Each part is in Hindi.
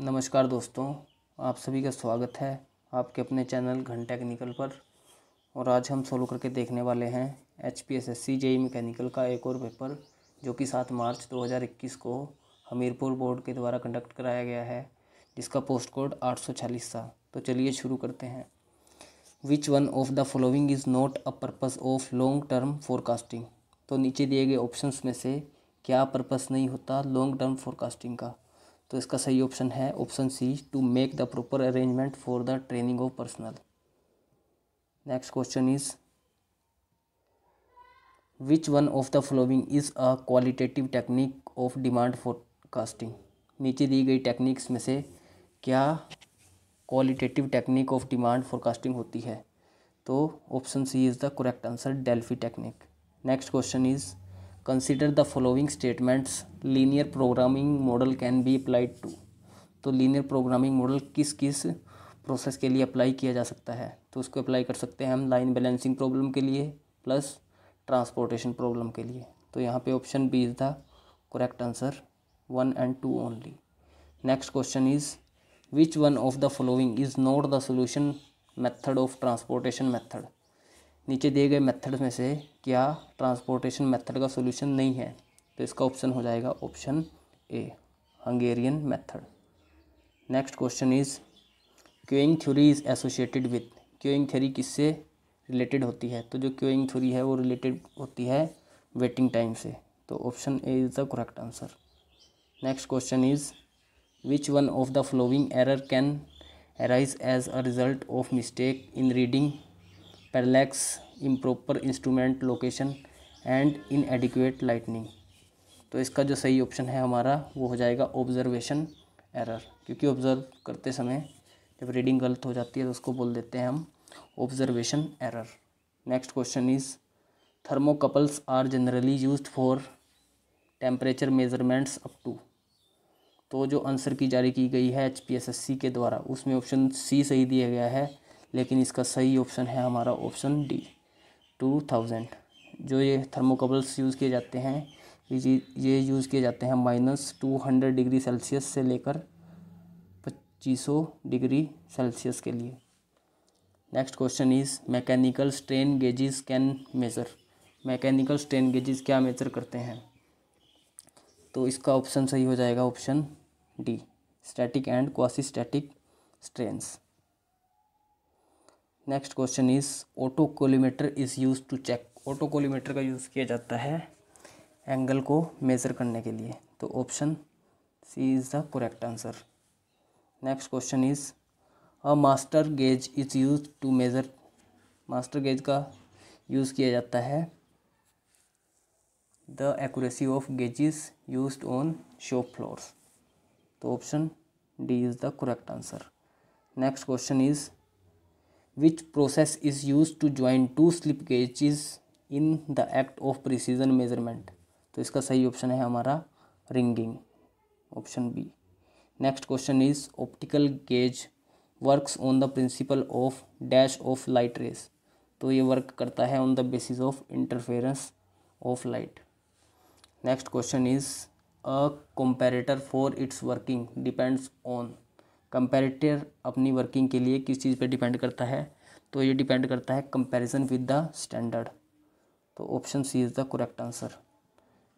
नमस्कार दोस्तों, आप सभी का स्वागत है आपके अपने चैनल घन टेक्निकल पर। और आज हम सोल्व करके देखने वाले हैं HPSSC जेईई मैकेनिकल का एक और पेपर, जो कि 7 मार्च 2021 को हमीरपुर बोर्ड के द्वारा कंडक्ट कराया गया है, जिसका पोस्ट कोड 846 था। तो चलिए शुरू करते हैं। विच one of the following is not a purpose of long term forecasting. तो नीचे दिए गए ऑप्शंस में से क्या पर्पस नहीं होता लॉन्ग टर्म फोरकास्टिंग का। तो इसका सही ऑप्शन है option C, to make the proper arrangement for the training of personnel. Next question is which one of the following is a qualitative technique of demand forecasting. नीचे दी गई टेक्निक्स में से क्या qualitative technique of demand forecasting होती है। तो option C is the correct answer, Delphi technique. Next question is consider the following statements linear programming model can be applied to. तो लीनियर प्रोग्रामिंग मॉडल किस किस प्रोसेस के लिए अप्लाई किया जा सकता है। तो उसको अप्लाई कर सकते हैं हम लाइन बैलेंसिंग प्रॉब्लम के लिए प्लस ट्रांसपोर्टेशन प्रॉब्लम के लिए। तो यहाँ पे option B is the correct answer, 1 and 2 only. Next question is which one of the following is not the solution method of transportation method. नीचे दिए गए मेथड में से क्या ट्रांसपोर्टेशन मेथड का सोल्यूशन नहीं है। तो इसका ऑप्शन हो जाएगा option A, Hungarian method. Next question is queuing theory is associated with. Queuing theory किससे रिलेटेड होती है। तो जो क्यूइंग थ्योरी है वो रिलेटेड होती है वेटिंग टाइम से। तो option A is the correct answer. Next question is which one of the following error can arise as a result of mistake in reading, parallax, improper instrument location and inadequate lightning. तो इसका जो सही ऑप्शन है हमारा वो हो जाएगा ऑब्जर्वेशन एरर, क्योंकि ऑब्जर्व करते समय जब रीडिंग गलत हो जाती है तो उसको बोल देते हैं हम observation error. Next question is thermocouples are generally used for temperature measurements up to. तो जो आंसर की जारी की गई है HPSSC के द्वारा उसमें ऑप्शन सी सही दिया गया है, लेकिन इसका सही ऑप्शन है हमारा ऑप्शन डी, 2000। जो ये थर्मोकपल्स यूज़ किए जाते हैं ये यूज़ किए जाते हैं -200 डिग्री सेल्सियस से लेकर 2500 डिग्री सेल्सियस के लिए। Next question is mechanical strain gauges can measure. Mechanical strain gauges क्या मेजर करते हैं। तो इसका ऑप्शन सही हो जाएगा option D, static and quasi static strains. Next question is autocollimator is use to check. Autocollimator का यूज़ किया जाता है एंगल को मेज़र करने के लिए। तो option C is the correct answer. Next question is a master gauge is use to measure. Master gauge का यूज़ किया जाता है the accuracy of gauges used on shop floors. तो option D is the correct answer. Next question is which process is use to join two slip gauges in the act of precision measurement. तो इसका सही ऑप्शन है हमारा wringing, option B. Next question is optical gauge works on the principle of dash of light rays. तो ये वर्क करता है on the basis of interference of light. Next question is a comparator for its working depends on. Comparator अपनी वर्किंग के लिए किस चीज़ पे डिपेंड करता है। तो ये डिपेंड करता है कंपैरिजन विद द स्टैंडर्ड। तो option C is the correct answer.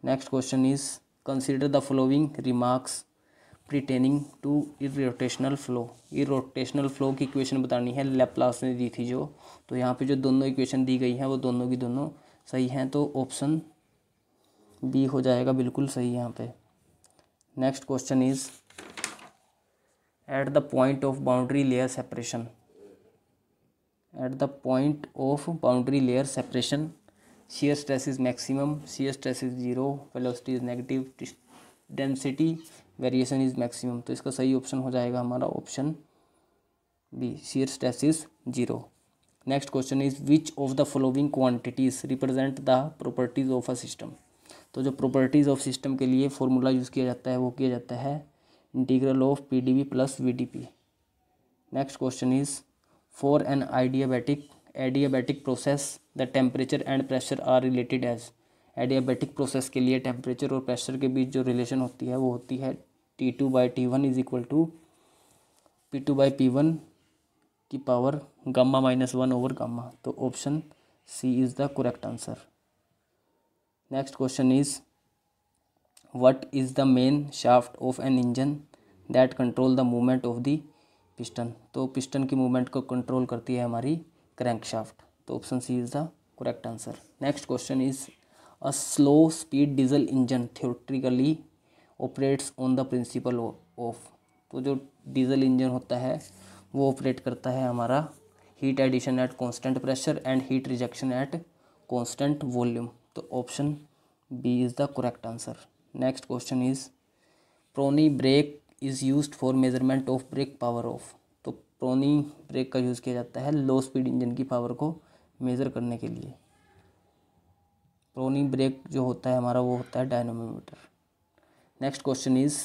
Next question is consider the following remarks pertaining to irrotational flow. Irrotational flow की इक्वेशन बतानी है, लैप्लास ने दी थी जो। तो यहाँ पे जो दोनों इक्वेशन दी गई हैं वो दोनों की दोनों सही हैं। तो ऑप्शन बी हो जाएगा बिल्कुल सही यहाँ पे। Next question is at the point of boundary layer separation. At the point of boundary layer separation shear stress is maximum, shear stress is 0, velocity is negative, density variation is maximum. तो इसका सही ऑप्शन हो जाएगा हमारा option B, shear stress is 0। Next question is which of the following quantities represent the properties of a system. तो जो प्रॉपर्टीज ऑफ सिस्टम के लिए फॉर्मूला यूज़ किया जाता है वो किया जाता है integral of PdV plus VdP। Next question is for an adiabatic process the temperature and pressure are related as. Adiabatic process के लिए टेम्परेचर और प्रेशर के बीच जो रिलेशन होती है वो होती है T2/T1 is equal to P2/P1 की पावर गामा -1 ओवर गामा। तो option C is the correct answer. Next question is what is the main shaft of an engine that control the movement of the piston. तो पिस्टन की मूवमेंट को कंट्रोल करती है हमारी क्रैंक शाफ्ट। तो option C is the correct answer. Next question is a slow speed diesel engine theoretically operates on the principle of. तो जो डीजल इंजन होता है वो ऑपरेट करता है हमारा heat addition at constant pressure and heat rejection at constant volume. तो option B is the correct answer. Next question is Prony brake is used for measurement of brake power of. तो प्रोनी ब्रेक का यूज़ किया जाता है लो स्पीड इंजन की पावर को मेज़र करने के लिए। प्रोनी ब्रेक जो होता है हमारा वो होता है dynamometer. Next question is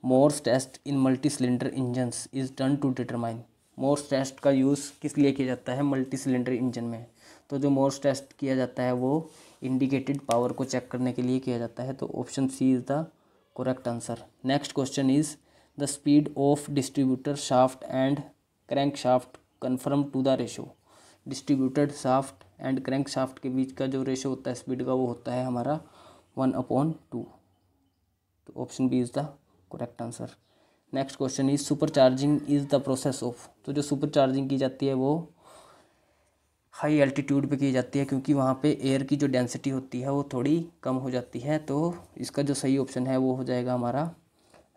Morse test in multi cylinder engines is done to determine. Morse test का यूज़ किस लिए किया जाता है मल्टी सिलेंडर इंजन में। तो जो मोर्स टेस्ट किया जाता है वो इंडिकेटेड पावर को चेक करने के लिए किया जाता है। तो option C is the correct answer. Next question is the speed of distributor shaft and crank shaft confirm to the ratio. Distributed shaft and crank shaft के बीच का जो रेशो होता है स्पीड का वो होता है हमारा 1/2। तो option B is the correct answer. Next question is super charging is the process of. तो जो सुपर चार्जिंग की जाती है वो हाई एल्टीट्यूड पे की जाती है क्योंकि वहाँ पे एयर की जो डेंसिटी होती है वो थोड़ी कम हो जाती है। तो इसका जो सही ऑप्शन है वो हो जाएगा हमारा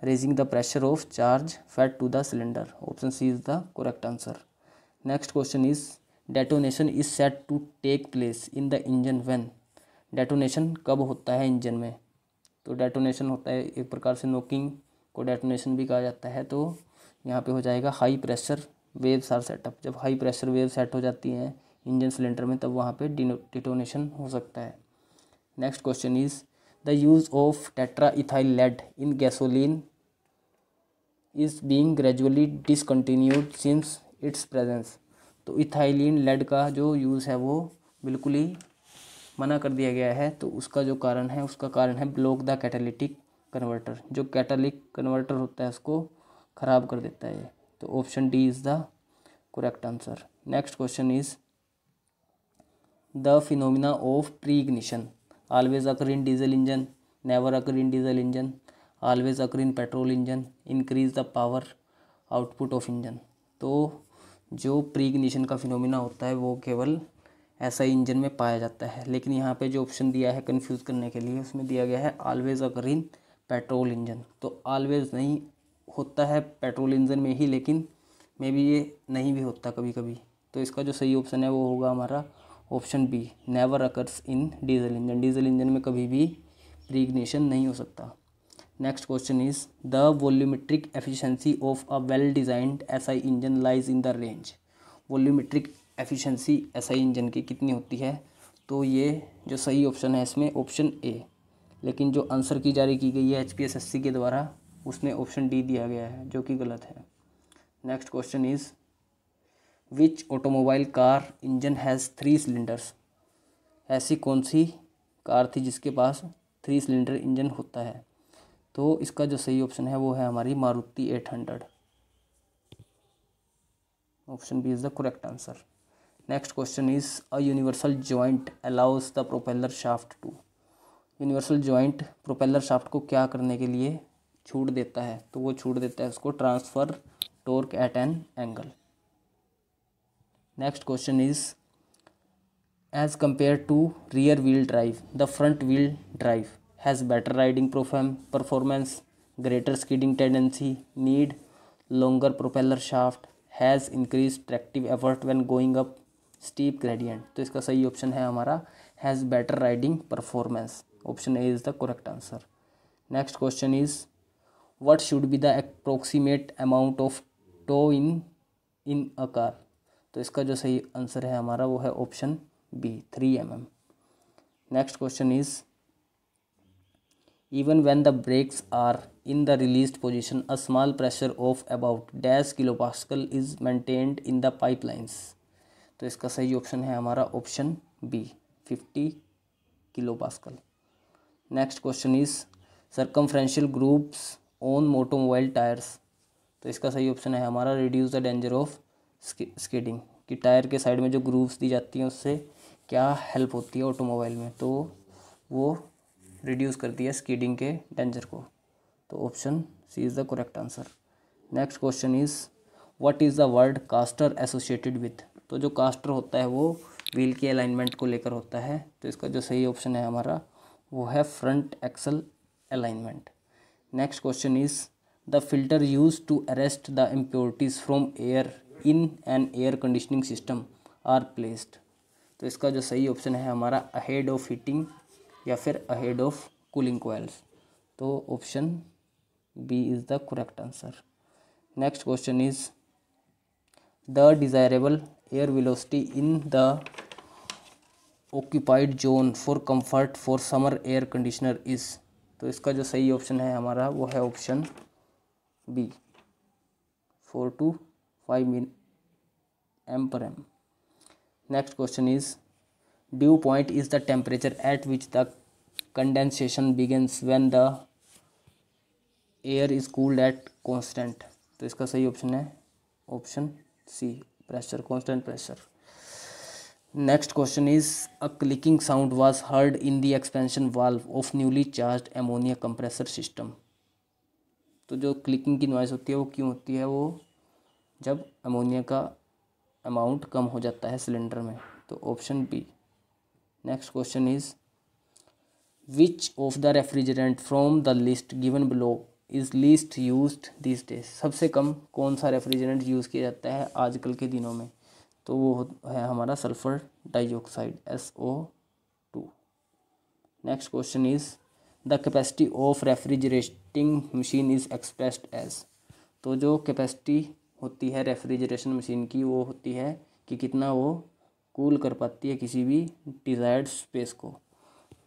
raising the pressure of charge fed to the cylinder. Option C is the correct answer. Next question is detonation is set to take place in the engine when. Detonation कब होता है इंजन में। तो डेटोनेशन होता है एक प्रकार से नोकिंग को डेटोनेशन भी कहा जाता है। तो यहाँ पे हो जाएगा high pressure waves are set up. जब हाई प्रेशर वेव सेट हो जाती हैं इंजन सिलेंडर में तब वहाँ पे डिटोनेशन हो सकता है। Next question is the use of tetra ethyl lead in gasoline is being gradually discontinued since its presence. तो इथाइलिन लेड का जो यूज़ है वो बिल्कुल ही मना कर दिया गया है। तो उसका जो कारण है उसका कारण है ब्लॉक द कैटालिटिक कन्वर्टर। जो कैटालिक कन्वर्टर होता है उसको ख़राब कर देता है। तो option D is the correct answer. Next question is the phenomena of pre ignition always occur in diesel engine never occur in diesel engine always occur in petrol engine increase the power output of engine. तो जो प्री इग्निशन का फिनोमिना होता है वो केवल ऐसा इंजन में पाया जाता है। लेकिन यहाँ पे जो ऑप्शन दिया है कंफ्यूज करने के लिए उसमें दिया गया है always occur in petrol engine. तो ऑलवेज नहीं होता है पेट्रोल इंजन में ही, लेकिन मे बी ये नहीं भी होता कभी कभी। तो इसका जो सही ऑप्शन है वो होगा हमारा option be never occurs in diesel engine. Diesel engine में कभी भी प्री इग्निशन नहीं हो सकता। Next question is the volumetric efficiency of a well designed SI engine lies in the range. Volumetric efficiency SI engine की कितनी होती है। तो ये जो सही ऑप्शन है इसमें ऑप्शन ए। लेकिन जो आंसर की जारी की गई है HPSSC के द्वारा उसमें ऑप्शन डी दिया गया है जो कि गलत है। Next question is which automobile car engine has 3 cylinders. ऐसी कौन सी कार थी जिसके पास 3 सिलेंडर इंजन होता है। तो इसका जो सही ऑप्शन है वो है हमारी Maruti 800। Option B is the correct answer. Next question is a universal joint allows the propeller shaft to. Universal joint propeller shaft को क्या करने के लिए छूट देता है। तो वो छूट देता है उसको transfer torque at an angle. Next question is as compare to rear wheel drive the front wheel drive has better riding performance greater skidding tendency need longer propeller shaft has increase tractive effort when going up steep gradient. तो इसका सही ऑप्शन है हमारा has better riding performance. Option A is the correct answer. Next question is what should be the approximate amount of toe in a car. तो इसका जो सही आंसर है हमारा वो है option B 3 mm। Next question is even when the brakes are in the released position a small pressure of about dash kilopascal is maintained in the pipelines। तो इसका सही ऑप्शन है हमारा option B 50 kilopascal। Next question is circumferential grooves on automobile tires तो इसका सही ऑप्शन है हमारा reduce the danger of skidding, कि टायर के साइड में जो ग्रूव्स दी जाती हैं उससे क्या हेल्प होती है ऑटोमोबाइल में, तो वो रिड्यूस करती है स्किडिंग के डेंजर को। तो option C is the correct answer. Next question is what is the word caster associated with. तो जो कास्टर होता है वो व्हील की अलाइनमेंट को लेकर होता है, तो इसका जो सही ऑप्शन है हमारा वो है front axle alignment. Next question is the filter use to arrest the impurities from air in an air conditioning system are placed. तो इसका जो सही ऑप्शन है हमारा अहेड ऑफ हीटिंग या फिर अहेड ऑफ कूलिंग कोयल्स। तो option B is the correct answer. Next question is the desirable air velocity in the occupied zone for comfort for summer air conditioner is. तो इसका जो सही ऑप्शन है हमारा वो है option B 4 to 5 m/m। Next question is dew point is the temperature at which the condensation begins when the air is cooled at constant. तो इसका सही ऑप्शन है option C pressure, constant pressure. Next question is a clicking sound was heard in the expansion valve of newly charged ammonia compressor system. तो जो क्लिकिंग की नॉइज़ होती है वो क्यों होती है, वो जब अमोनिया का अमाउंट कम हो जाता है सिलेंडर में। तो option B. Next question is which of the refrigerant from the list given below is least used this days. सबसे कम कौन सा रेफ्रिजरेंट यूज़ किया जाता है आजकल के दिनों में, तो वो है हमारा sulphur dioxide SO2। Next question is the capacity of refrigerating machine is expressed as. तो जो कैपेसिटी होती है रेफ्रिजरेशन मशीन की वो होती है कि कितना वो कूल कर पाती है किसी भी डिज़ायर्ड स्पेस को।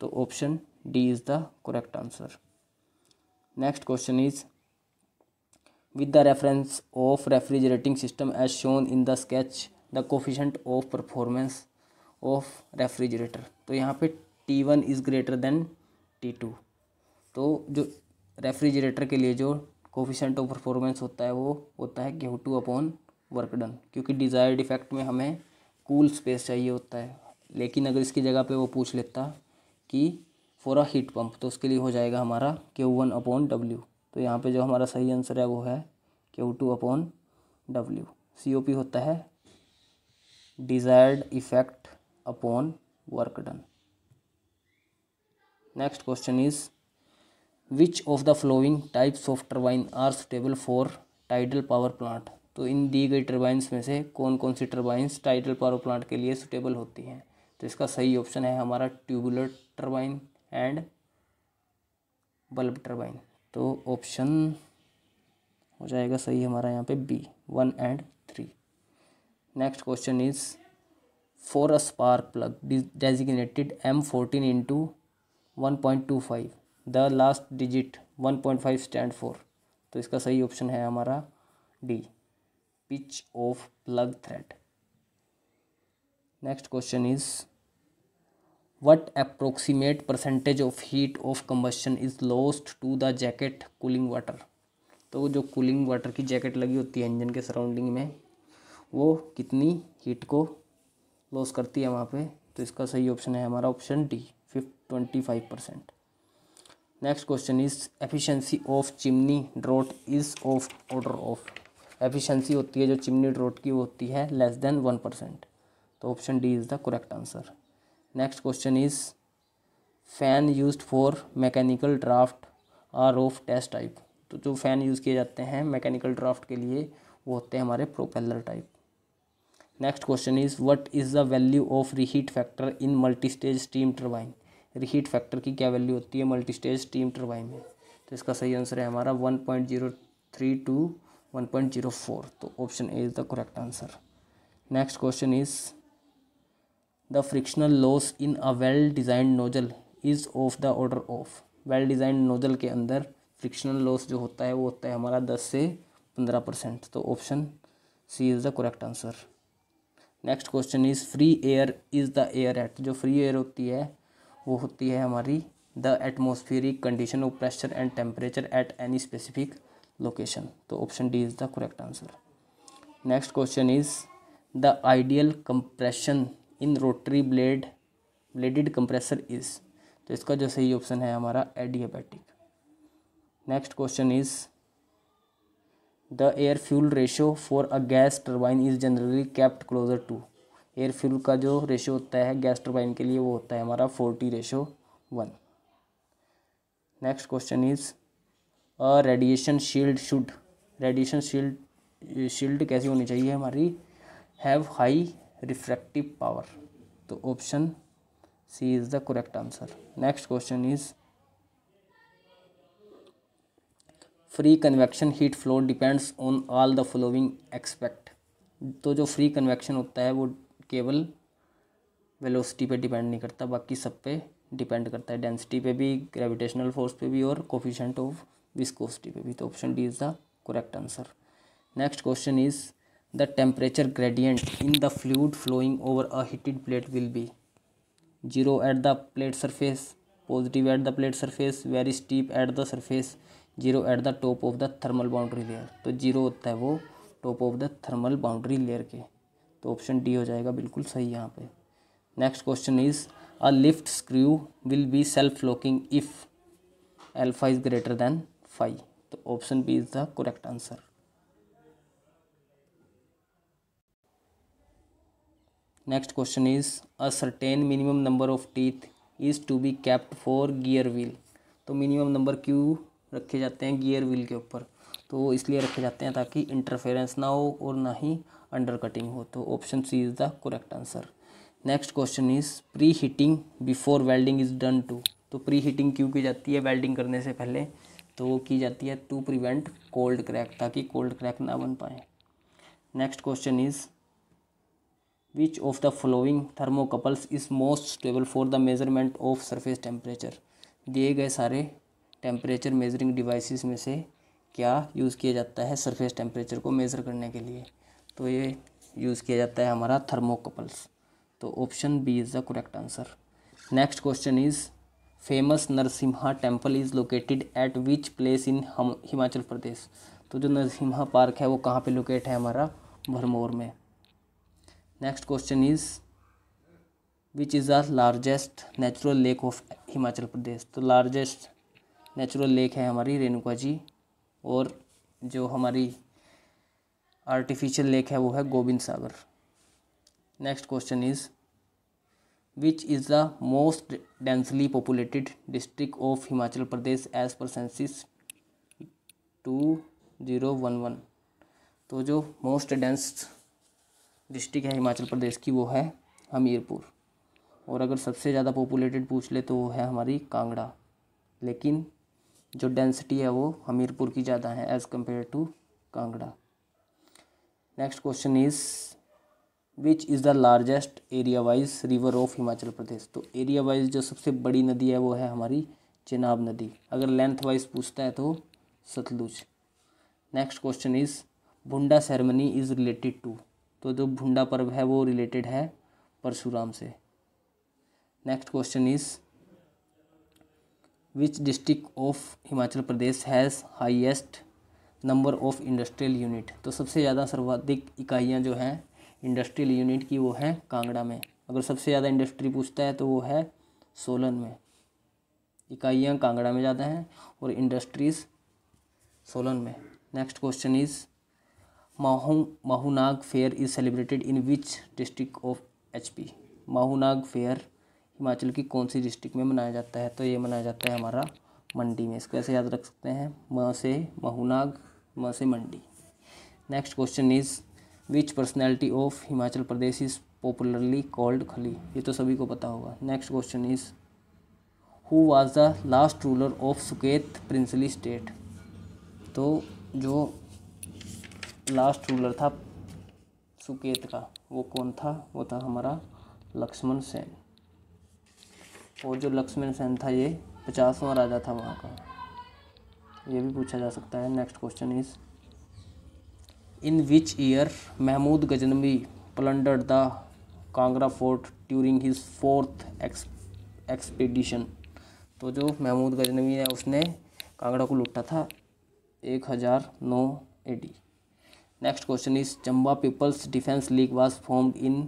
तो option D is the correct answer. Next question is with the reference of refrigerating system as shown in the sketch the coefficient of performance of refrigerator. तो यहाँ पे T1 is greater than T2। तो जो रेफ्रिजरेटर के लिए जो कोफिशिएंट ऑफ परफॉर्मेंस होता है वो होता है Q2 अपॉन वर्क डन, क्योंकि डिज़ायर्ड इफेक्ट में हमें कूल स्पेस चाहिए होता है। लेकिन अगर इसकी जगह पे वो पूछ लेता कि फॉर अ हीट पंप, तो उसके लिए हो जाएगा हमारा Q1 अपॉन W। तो यहाँ पे जो हमारा सही आंसर है वो है Q2 अपॉन W। COP होता है desired effect upon work done. Next question is which of the following types of turbine are suitable for tidal power plant. तो इन दी गई टर्बाइंस में से कौन कौन सी टर्बाइंस टाइडल पावर प्लांट के लिए सुटेबल होती हैं। तो इसका सही ऑप्शन है हमारा tubular turbine and bulb turbine. तो ऑप्शन हो जाएगा सही हमारा यहाँ पे B 1 and 3। Next question is for a spark plug designated M14 into 1.25 the last digit 1.5 stand for. तो इसका सही ऑप्शन है हमारा D pitch of plug thread. Next question is what approximate percentage of heat of combustion is lost to the jacket cooling water. तो जो कूलिंग वाटर की जैकेट लगी होती है इंजन के सराउंडिंग में वो कितनी हीट को लॉस करती है वहाँ पे। तो इसका सही ऑप्शन है हमारा option D 25%। Next question is efficiency of chimney draught is of order of. Efficiency होती है जो चिमनी ड्रॉट की वो होती है लेस देन 1%। तो option D is the correct answer. Next question is fan used for mechanical draft are of test type. तो जो फ़ैन यूज़ किए जाते हैं मैकेनिकल ड्राफ्ट के लिए वो होते हैं हमारे propeller type. Next question is what is the value of reheat factor in multi stage steam turbine. Reheat factor की क्या वैल्यू होती है मल्टी स्टेज स्टीम टरबाइन में। तो इसका सही आंसर है हमारा 1.03 to 1.04। तो option A is the correct answer. Next question is the frictional loss in a well designed nozzle is of the order of. Well designed nozzle के अंदर फ्रिक्शनल लॉस जो होता है वो होता है हमारा 10 से 15%। तो option C is the correct answer. Next question is free air is the air at. जो फ्री एयर होती है वो होती है हमारी the atmospheric condition of pressure and temperature at any specific location. तो option D is the correct answer. Next question is the ideal compression in rotary bladed compressor is. तो इसका जो सही ऑप्शन है हमारा adiabatic. Next question is the air fuel ratio for a gas turbine is generally kept closer to. Air fuel का जो रेशियो होता है गैस टर्बाइन के लिए वो होता है हमारा 40:1। Next question is a radiation shield कैसी होनी चाहिए हमारी, हैव हाई रिफ्रैक्टिव पावर। तो option C is the correct answer. Next question is free convection heat flow depends on all the following expect. तो जो फ्री कन्वेक्शन होता है वो केवल वेलोसिटी पे डिपेंड नहीं करता, बाकी सब पे डिपेंड करता है, डेंसिटी पे भी, ग्रेविटेशनल फोर्स पे भी और कोफिशिएंट ऑफ विस्कोसिटी पे भी। तो option D is the correct answer. Next question is the temperature gradient in the fluid flowing over a heated plate will be 0 at the plate surface, positive at the plate surface, very steep at the surface, 0 at the top of the thermal boundary layer. तो 0 होता है वो top of the thermal boundary layer के। तो ऑप्शन डी हो जाएगा बिल्कुल सही यहाँ पे। Next question is a lift screw will be self locking if alpha is greater than 5। तो option B is the correct answer. Next question is a certain minimum number of teeth is to be kept for gear wheel. तो मिनिमम नंबर क्यों रखे जाते हैं गियर व्हील के ऊपर, तो वो इसलिए रखे जाते हैं ताकि इंटरफेरेंस ना हो और ना ही अंडर कटिंग हो। तो option C is the correct answer. Next question is pre heating before welding is done to. तो प्री हीटिंग क्यों की जाती है वेल्डिंग करने से पहले, तो वो की जाती है टू प्रिवेंट कोल्ड क्रैक, ताकि कोल्ड क्रैक ना बन पाए। Next question is which of the following thermocouples is most stable for the measurement of surface temperature. दिए गए सारे टेम्परेचर मेजरिंग डिवाइसेस में से क्या यूज़ किया जाता है सरफेस टेम्परेचर को मेज़र करने के लिए, तो ये यूज़ किया जाता है हमारा थर्मोकपल्स। तो option B is the correct answer. Next question is famous Narasimha temple is located at which place in Himachal Pradesh. तो जो नरसिम्हा पार्क है वो कहाँ पे लोकेट है हमारा भरमौर में। Next question is which is the largest natural lake of Himachal Pradesh. तो लार्जेस्ट नेचुरल लेक है हमारी रेणुका जी, और जो हमारी आर्टिफिशियल लेक है वो है Gobind Sagar. Next question is which is the most densely populated district of Himachal Pradesh as per census 2011। तो जो मोस्ट डेंस डिस्ट्रिक्ट है हिमाचल प्रदेश की वो है हमीरपुर, और अगर सबसे ज़्यादा पॉपुलेटेड पूछ ले तो वो है हमारी कांगड़ा, लेकिन जो डेंसिटी है वो हमीरपुर की ज़्यादा है as compare to Kangra. Next question is which is the largest area wise river of Himachal Pradesh. तो एरिया वाइज जो सबसे बड़ी नदी है वो है हमारी चेनाब नदी, अगर लेंथ वाइज पूछता है तो Sutlej. Next question is Bhunda ceremony is related to. तो जो भुंडा पर्व है वो रिलेटेड है परशुराम से। Next question is which district of Himachal Pradesh has highest number of industrial unit. तो सबसे ज़्यादा सर्वाधिक इकाइयाँ जो हैं इंडस्ट्रियल यूनिट की वो है कांगड़ा में, अगर सबसे ज़्यादा इंडस्ट्री पूछता है तो वो है सोलन में। इकाइयाँ कांगड़ा में ज़्यादा हैं और इंडस्ट्रीज़ सोलन में। Next question is Mahunag fair is celebrated in which district of HP। Mahunag fair Himachal की कौन सी डिस्ट्रिक्ट में मनाया जाता है, तो ये मनाया जाता है हमारा मंडी में। इसको ऐसे याद रख सकते हैं, म से माहूनाग, म से Mandi. Next question is which personality of Himachal Pradesh is popularly called Khali. ये तो सभी को पता होगा। Next question is who was the last ruler of Suket princely state. तो जो लास्ट रूलर था सुकेत का वो कौन था, वो था हमारा लक्ष्मण सेन, और जो लक्ष्मण सेन था ये 50वां राजा था वहाँ का, ये भी पूछा जा सकता है। Next question is in which year Mahmud Ghaznavi plundered the Kangra fort during his 4th expedition. तो जो महमूद गजनवी है उसने कांगड़ा को लूटा था 1009 AD। Next question is Chamba people's defence league was formed in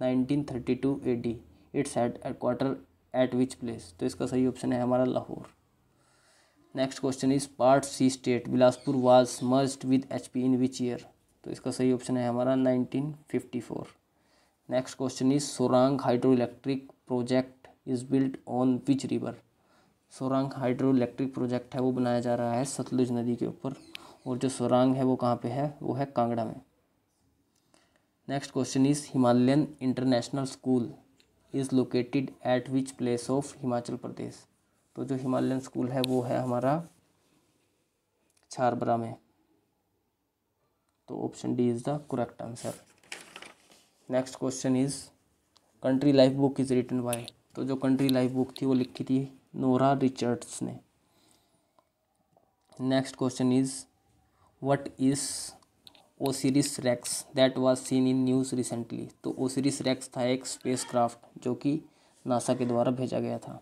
1932 AD। Its headquarter at which place. तो इसका सही ऑप्शन है हमारा Lahore. Next question is part C state Bilaspur was merged with HP in which year. तो इसका सही ऑप्शन है हमारा 1954। Next question is Sorang hydro electric project is built on which river. Sorang hydro electric project है वो बनाया जा रहा है सतलुज नदी के ऊपर, और जो सोरांग है वो कहाँ पे है, वो है कांगड़ा में। Next question is Himalayan international school is located at which place of Himachal Pradesh. तो जो हिमालयन स्कूल है वो है हमारा छारबरा में। तो option D is the correct answer. Next question is country life book is written by. तो जो कंट्री लाइफ बुक थी वो लिखी थी नोरा रिचर्ड्स ने। Next question is what is Osiris REx that was seen in news recently. तो ओसिरिस रेक्स था एक स्पेसक्राफ्ट जो कि नासा के द्वारा भेजा गया था।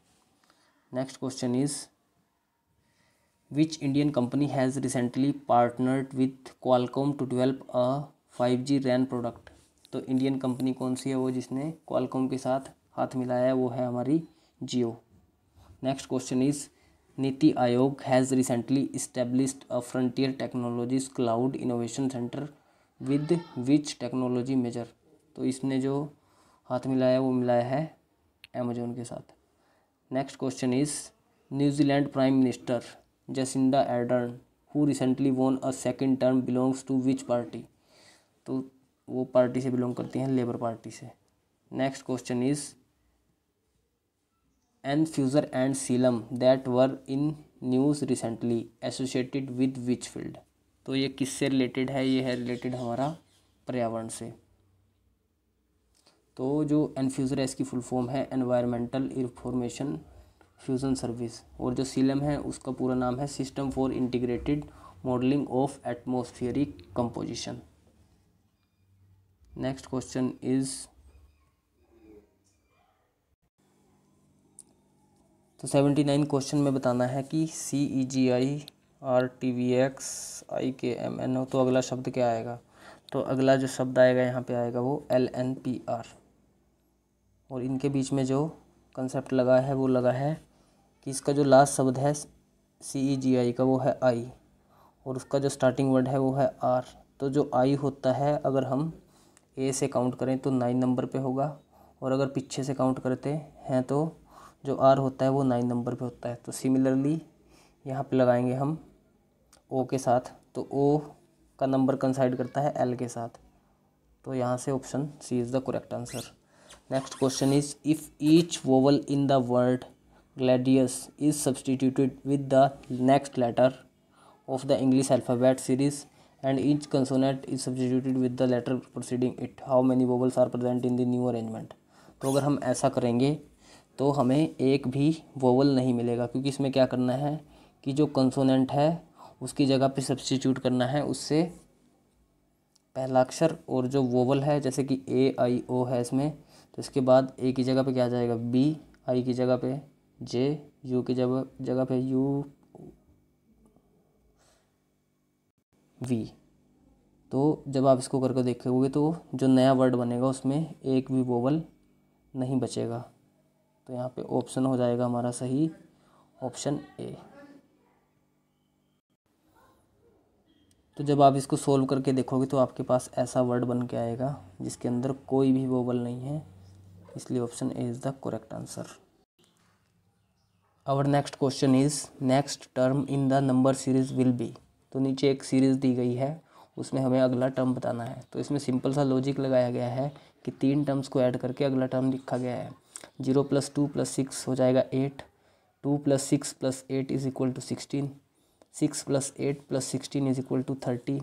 Next question is which Indian company has recently partnered with Qualcomm to develop a 5G RAN product. तो इंडियन कंपनी कौन सी है वो जिसने क्वालकॉम के साथ हाथ मिलाया है, वो है हमारी जियो। Next question is NITI Aayog has recently established a frontier technologies cloud innovation centre with which technology major. तो इसने जो हाथ मिलाया वो मिलाया है अमेजोन के साथ। Next question is New Zealand prime minister Jacinda Ardern who recently won a second term belongs to which party. तो वो पार्टी से बिलोंग करती हैं लेबर पार्टी से। Next question is Enfuser and SILAM that were in news recently associated with which field. तो ये किससे रिलेटेड है, ये है रिलेटेड हमारा पर्यावरण से। तो जो एनफ्यूज़र है इसकी फुल फॉर्म है एनवायरमेंटल इंफॉर्मेशन फ्यूज़न सर्विस, और जो सीलम है उसका पूरा नाम है system for integrated modelling of atmospheric composition. Next question is तो 79 क्वेश्चन में बताना है कि CEGI RTVX IKMNO। तो अगला शब्द क्या आएगा। तो अगला जो शब्द आएगा यहाँ पे आएगा वो LNPR, और इनके बीच में जो कंसेप्ट लगा है वो लगा है कि इसका जो लास्ट शब्द है CEGI का वो है I, और उसका जो स्टार्टिंग वर्ड है वो है R। तो जो I होता है अगर हम A से काउंट करें तो 9 नंबर पे होगा, और अगर पीछे से काउंट करते हैं तो जो R होता है वो 9 नंबर पे होता है। तो सिमिलरली यहाँ पे लगाएंगे हम O के साथ, तो O का नंबर कंसाइड करता है L के साथ। तो यहाँ से option C is the correct answer. Next question is if each vowel in the word gladius is substituted with the next letter of the English alphabet series and each consonant is substituted with the letter proceeding it, how many vowels are present in the new arrangement. तो अगर हम ऐसा करेंगे तो हमें एक भी वोवल नहीं मिलेगा, क्योंकि इसमें क्या करना है कि जो कंसोनेंट है उसकी जगह पे सब्सटीट्यूट करना है उससे पहला अक्षर, और जो वोवल है जैसे कि AIO है इसमें, तो इसके बाद A की जगह पे क्या आ जाएगा B, I की जगह पे J, U की जगह पे U, V। तो जब आप इसको करके देखोगे तो जो नया वर्ड बनेगा उसमें एक भी वोवल नहीं बचेगा। तो यहाँ पे ऑप्शन हो जाएगा हमारा सही ऑप्शन A। तो जब आप इसको सोल्व करके देखोगे तो आपके पास ऐसा वर्ड बन के आएगा जिसके अंदर कोई भी वोवल नहीं है, इसलिए option A is the correct answer. Our next question is next term in the number series will be. तो नीचे एक सीरीज़ दी गई है, उसमें हमें अगला टर्म बताना है। तो इसमें सिंपल सा लॉजिक लगाया गया है कि 3 टर्म्स को ऐड करके अगला टर्म लिखा गया है। 0 + 2 + 6 हो जाएगा 8, 2 + 6 + 8 is equal to 16, 6 + 8 + 16 is equal to 30,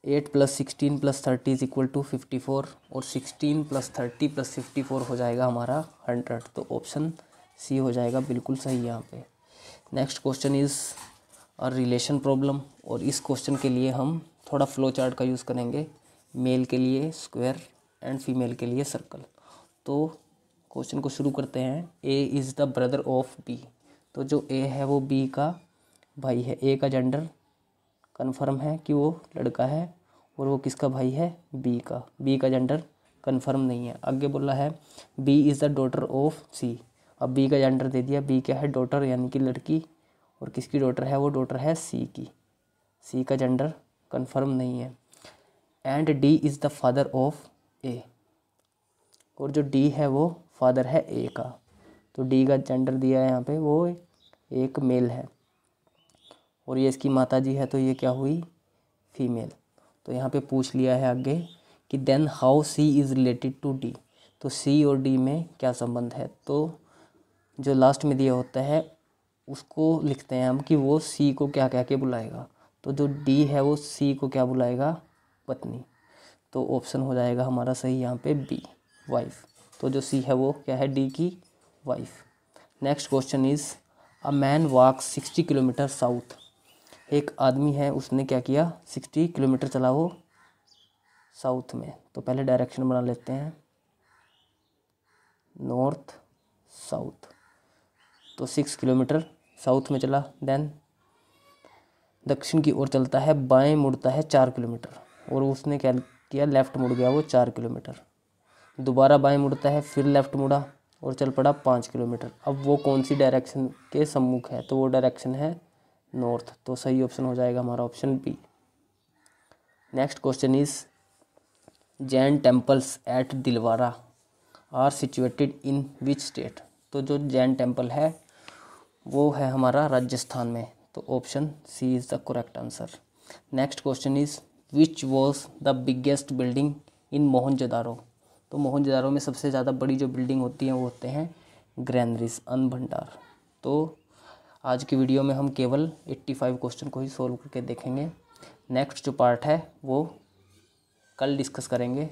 8 + 16 + 30 is equal to 54, और 16 + 30 + 54 हो जाएगा हमारा 100। तो ऑप्शन सी हो जाएगा बिल्कुल सही यहाँ पे। Next question is a relation problem, और इस क्वेश्चन के लिए हम थोड़ा फ्लो चार्ट का यूज़ करेंगे। मेल के लिए स्क्वायर एंड फीमेल के लिए सर्कल। तो क्वेश्चन को शुरू करते हैं। A is the brother of B। तो जो A है वो B का भाई है, ए का जेंडर कन्फर्म है कि वो लड़का है, और वो किसका भाई है, बी का जेंडर कन्फर्म नहीं है। आगे बोला है B is the daughter of C. अब बी का जेंडर दे दिया, बी क्या है, डॉटर यानी कि लड़की, और किसकी डॉटर है, वो डॉटर है सी की। सी का जेंडर कन्फर्म नहीं है। And D is the father of A, और जो डी है वो फादर है ए का। तो डी का जेंडर दिया है यहाँ पे, वो एक मेल है, और ये इसकी माता जी है, तो ये क्या हुई, फीमेल। तो यहाँ पे पूछ लिया है आगे कि then how C is related to D. तो सी और डी में क्या संबंध है, तो जो लास्ट में दिया होता है उसको लिखते हैं हम कि वो सी को क्या कह के बुलाएगा। तो जो डी है वो सी को क्या बुलाएगा, पत्नी। तो ऑप्शन हो जाएगा हमारा सही यहाँ पे बी, वाइफ। तो जो सी है वो क्या है, डी की wife. Next question is a man walk 60 kilometre south. एक आदमी है, उसने क्या किया, 60 किलोमीटर चला वो साउथ में। तो पहले डायरेक्शन बना लेते हैं, नॉर्थ साउथ। तो 6 किलोमीटर साउथ में चला। देन दक्षिण की ओर चलता है, बाएं मुड़ता है 4 किलोमीटर, और उसने क्या किया, लेफ़्ट मुड़ गया वो 4 किलोमीटर। दोबारा बाएं मुड़ता है, फिर लेफ़्ट मुड़ा और चल पड़ा 5 किलोमीटर। अब वो कौन सी डायरेक्शन के सम्मुख है, तो वो डायरेक्शन है नॉर्थ। तो सही ऑप्शन हो जाएगा हमारा option B. Next question is Jain temples at Dilwara are situated in which state. तो जो जैन टेम्पल है वो है हमारा राजस्थान में। तो option C is the correct answer. Next question is which was the biggest building in Mohenjodaro. तो मोहनजोदारो में सबसे ज़्यादा बड़ी जो बिल्डिंग होती है वो होते हैं ग्रैनरीज, अन्न भंडार। तो आज की वीडियो में हम केवल 85 क्वेश्चन को ही सोल्व करके देखेंगे। नेक्स्ट जो पार्ट है वो कल डिस्कस करेंगे।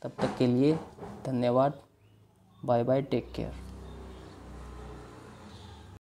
तब तक के लिए धन्यवाद, बाय बाय, टेक केयर।